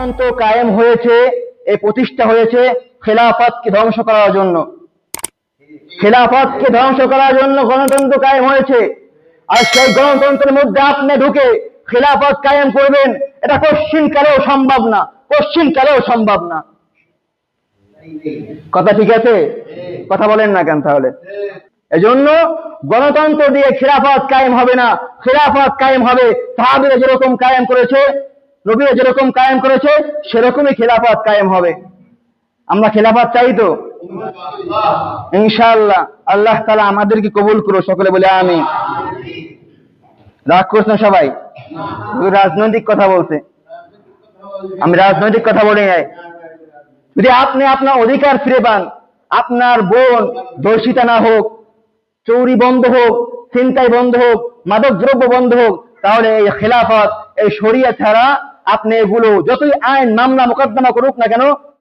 গণতন্ত্র কায়েম হয়েছে, এই প্রতিষ্ঠা হয়েছে খেলাফতকে ধ্বংস করার জন্য। খেলাফতকে ধ্বংস করার জন্য গণতন্ত্র কায়েম হয়েছে। আর সেই গণতন্ত্রের মধ্যে আপনি ঢুকে খেলাফত কায়েম করবেন, এটা কোশ্চিন কালেও সম্ভব না, কোশ্চিন কালেও সম্ভব না। কথা ঠিক আছে? কথা বলেন না কেন তাহলে? এজন্য গণতন্ত্র দিয়ে খেলাফত কায়েম হবে না। খেলাফত কায়েম হবে সাহাবীরা যেরকম কায়েম করেছে, নবীরা যেরকম কায়েম করেছে, সেরকমই খেলাফত কায়েম হবে। আমরা খেলাফত চাই তো ইনশাআল্লাহ। আল্লাহ তাআলা আমাদেরকে কবুল করুন, সকলে বলে আমিন। রাগ করছেন সবাই? রাজনৈতিক কথা বলছে, আমি রাজনৈতিক কথা বলি নাই। যদি আপনি আপনার অধিকার ফিরে পান, আপনার বোন ধর্ষিতা না হোক, চুরি বন্ধ হোক, ছিনতাই বন্ধ হোক, মাদক দ্রব্য বন্ধ হোক, তাহলে এই খেলাফত, এই শরিয়া ছাড়া আপনি এগুলো যতই আইন মামলা মোকদ্দমা করুক না কেন,